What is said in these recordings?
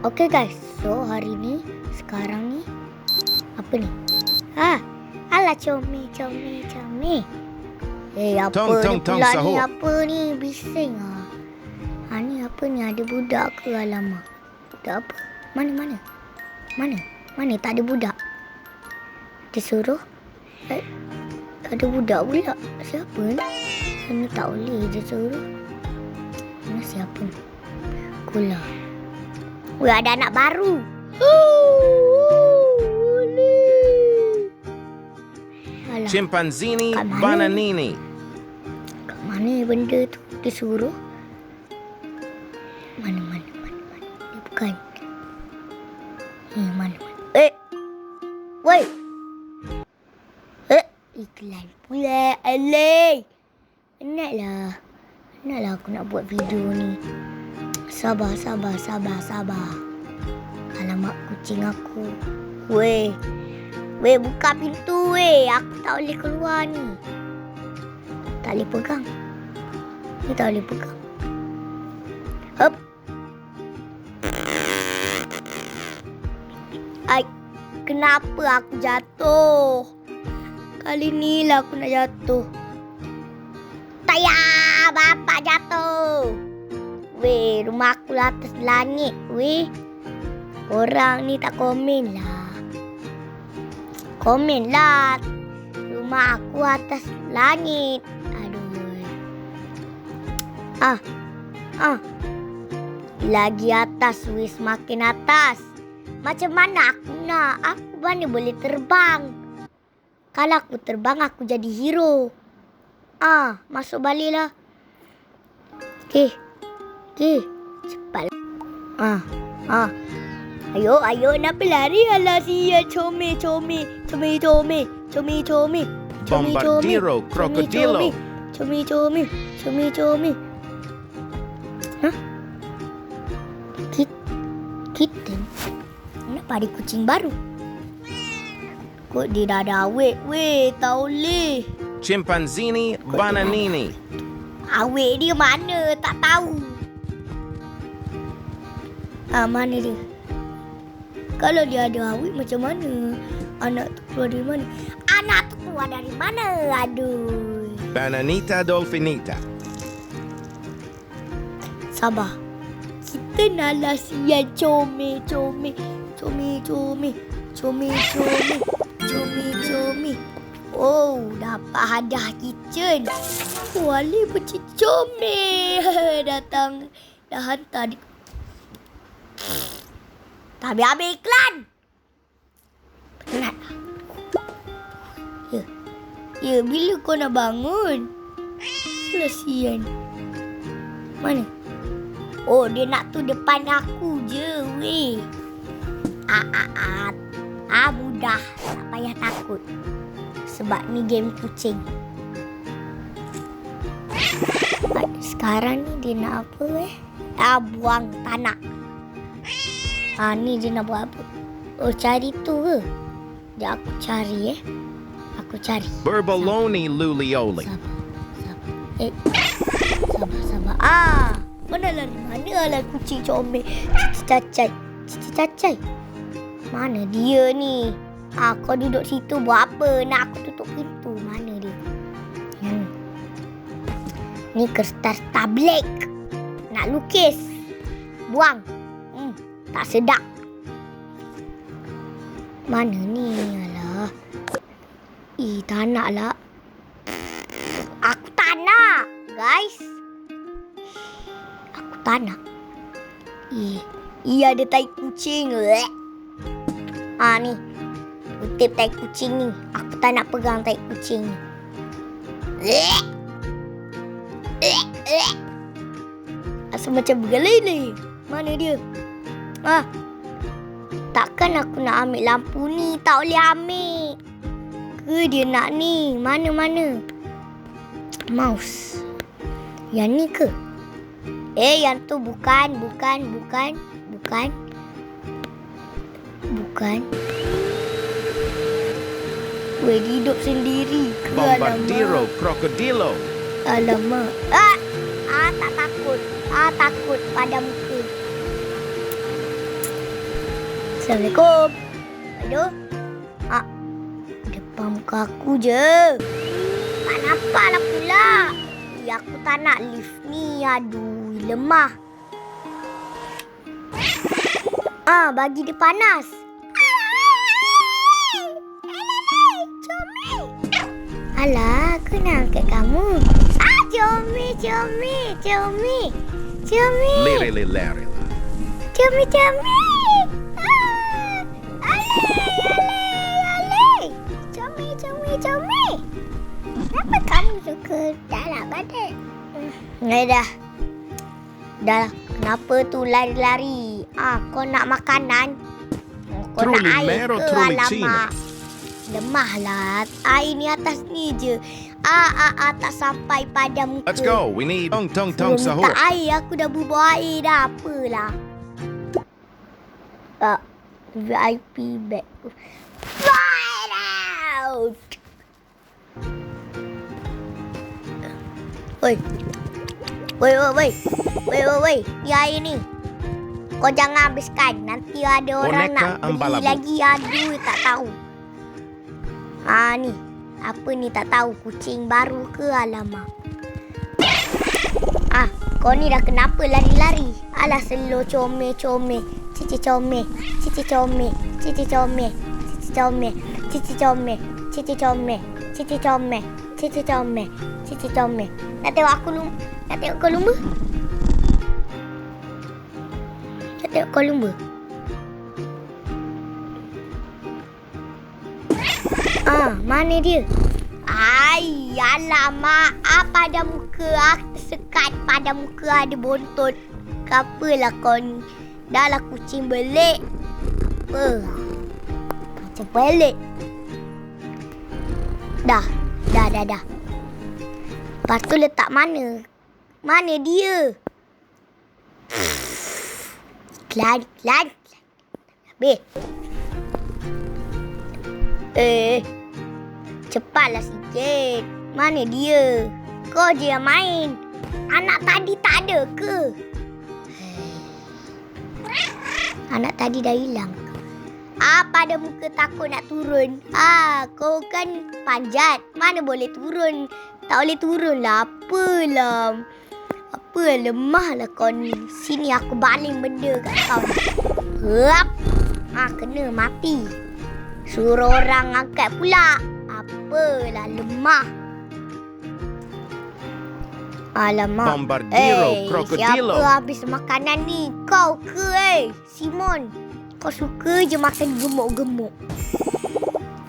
Okay guys, so hari ni, sekarang ni, apa ni? Alah comel. Apa Tong, ni pula ni? sahur. Apa ni? Bising ni apa ni? Ada budak ke? Alamak. Budak apa? Mana? Mana? Tak ada budak. Dia suruh. Ada budak pula. Siapa ni? Sana tak boleh dia suruh. Mana siapa ni? Kula. Weh, ada anak baru. Alah, Chimpanzini kat mana bananini. kat mana benda tu? Dia suruh. Mana? Dia bukan. Mana? Woi. Iklan pula. Alay. Penatlah aku nak buat video ni. Sabar. Alamak, kucing aku. Weh, buka pintu weh. Aku tak boleh keluar ni. Tak boleh pegang. Ni tak boleh pegang. Hop. Kenapa aku jatuh? Kali ni lah aku nak jatuh. Tak payah, bapak jatuh. Weh, rumah aku lah atas langit. Weh, orang ni tak komen lah. Komen lah. Rumah aku atas langit. Aduh. Lagi atas, weh, semakin atas. Macam mana aku nak? Aku mana boleh terbang? Kalau aku terbang, aku jadi hero. Masuk balik lah. Okey. Cepat. Ayo, nak pelari. Alah, siya. Comel. Bombardiro crocodilo. Comel. Kitten. Kenapa ada kucing baru? Kok dia dah ada awet? Weh, tak boleh. Chimpanzini bananini. Awet dia mana? Tak tahu. Mana dia? Kalau dia ada awet macam mana? Anak tu keluar dari mana? Aduh. Bananita dolfinita. Sabar. Kita naklah siap comel. Oh, dapat hadiah kitchen. Wali pecik comel. Datang dah hantar di. Tak habis iklan. Penat. Ya, bila kau nak bangun? Kesian. Mana? Oh, dia nak tu depan aku je, weh. Mudah. Tak payah takut. Sebab ni game kucing. Sekarang ni dia nak apa, weh? Buang tanah. Ni dia nak buat apa? Oh, cari tu ke? Sekejap aku cari, Aku cari. Burbaloni lulioli. Sabar. Kau nak lari mana lah kucing comel? Cici cacai. Mana dia ni? Kau duduk situ buat apa? Nak aku tutup pintu. Mana dia? Ni kertas tablet. Nak lukis. Buang. Tak sedap. Mana ni? Alah. Tak nak lah. Aku tak nak, guys. Aku tak nak. Ada tai kucing. Ni. Kutip tai kucing ni. Aku tak nak pegang tai kucing ni. Asal macam bergelai. Mana dia? Takkan aku nak ambil lampu ni. Tak boleh ambil. Ke dia nak ni? Mana? Mouse. Yang ni ke? Yang tu bukan. Weh, hidup sendiri ke? Bombardiro crocodilo. Alamak. Tak takut. Takut pada muka. Assalamualaikum. Aduh. Depan muka aku je. Tak nampak lah pula. Aku tak nak lift ni. Aduh, lemah. Bagi dia panas. Alah, aku nak angkat kamu. Cumi. Liri Larry. Cumi. Ale. Cumi. Kenapa kamu suka dalam badan? Dah lah. Kenapa tu lari-lari? Kau nak makanan? Kau nak air ke? Alamak. Lemahlah. Air ni atas ni je. Tak sampai pada muka. Let's go. We need tong Minta sahur. air. Aku dah bubuh air dah. Apalah. VIP bag. Fly out. Oi. Ni air ni. Kau jangan habiskan. Nanti ada orang Boneka nak beli Ambalabu. lagi. Aduh, tak tahu. Ni. Apa ni tak tahu. Kucing baru ke? Alamak. Kau ni dah kenapa lari-lari? Alah, selo comel. Cici comel. Nak tengok aku lumba? Nak tengok kau lumba? Mana dia? Alamak. Pada muka sekat pada muka ada bontot. Kapalah kau ni? Dah lah kucing belik. Apa? Macam belik. Dah. Lepas tu letak mana? Mana dia? Iklan. Habis. Cepatlah sikit. Mana dia? Kau je yang main. Anak tadi tak ada ke? Anak tadi dah hilang. Pada muka takut nak turun. Kau kan panjat. Mana boleh turun? Tak boleh turun lah. Apalah. Lemah lah kau ni. Sini aku baling benda kat kau ni. Kena mati. Suruh orang angkat pula. Apalah, lemah. Alamak. Bombardiro Crocodilo. Siapa habis makanan ni? Kau ke Simon? Kau suka je makan gemuk-gemuk.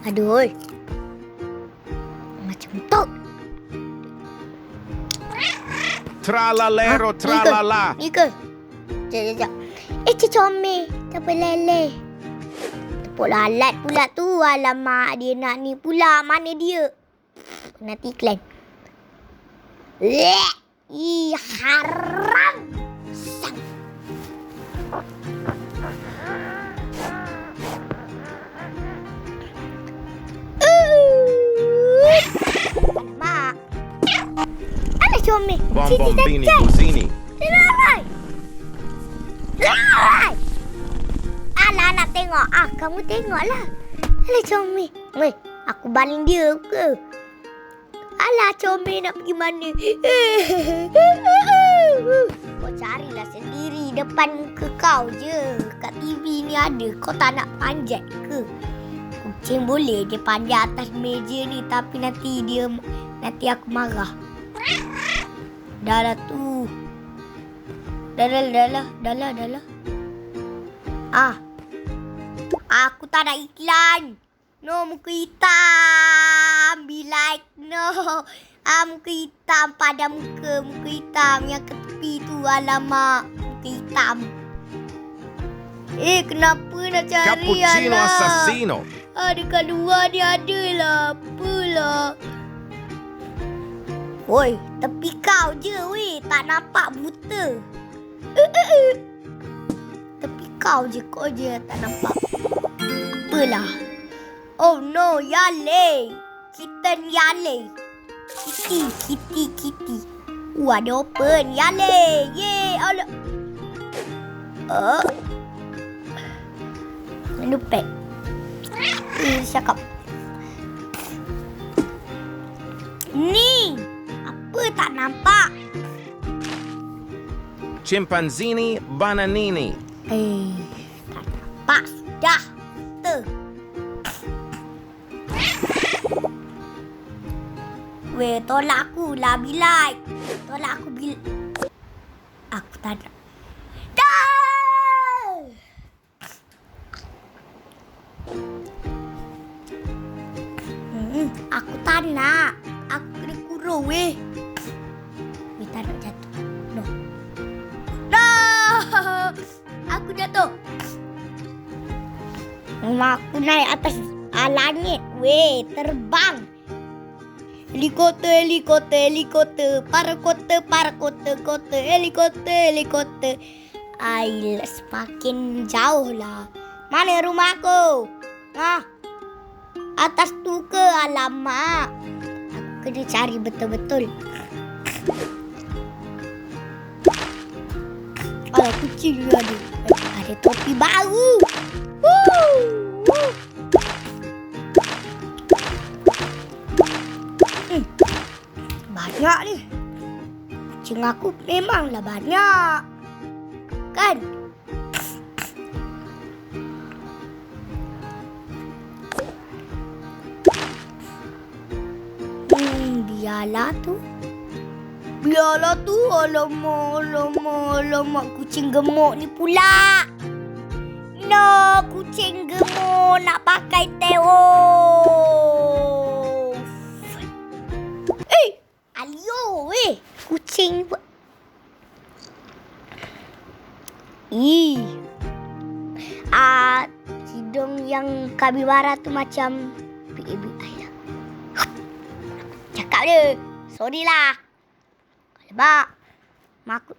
Aduh. Macam tu. Tralalero, tralala. Ni ke? Sekejap. Cik comel. Tak apa leleh. Tepuk lalat pula tu. Alamak, dia nak ni pula. Mana dia? Nanti iklan. Haram. Sang. Alamak. Alah comel. Bombombini Buzini. Larai. Alah, nak tengok. Kamu tengoklah. Alah comel. Aku baling dia ke? Alah comel nak pergi mana? Kau carilah sendiri. Depan muka kau je. Kat TV ni ada. Kau tak nak panjat ke? Kucing boleh dia panjat atas meja ni. Tapi nanti aku marah. Dah lah tu. Dah lah. Aku tak nak iklan. No, muka hitam. Be like, no. Muka hitam pada muka. Muka hitam yang ke tepi tu. Alamak. Muka hitam. Kenapa nak cari? Cappuccino Assassino. Dekat luar ni ada lah. Apalah. Oi, tepi kau je weh. Tak nampak buta. Tepi kau je tak nampak. Apalah. Oh no, Yale. Kitten Yale. Kitty. Ada open. Yale. Yeay. Lupek. Cakap. Ni. Apa tak nampak? Chimpanzini bananini. Tak nampak sudah. Weh, tolak aku lah Bilal. Tolak aku Bilal. Aku tak nak. Dah! Aku tak nak. Aku kena kurung weh. Weh, tak nak jatuh. No. No! Aku jatuh. Aku naik atas langit. Weh, terbang. Helikopter. Parakota. Helikopter. Ay, semakin jauh lah. Mana rumah aku? Atas tu ke? Alamak. Aku kena cari betul-betul. Kucing ada. Ada topi baru. Banyak ni. Kucing aku memanglah banyak. Kan? Biarlah tu. Alamak. Kucing gemuk ni pula. No, kucing gemuk nak pakai teof. Alio, kucing. Hidung yang kapibara tu macam baby ayah. Cakap dia. Sorry lah. Alamak. Mak aku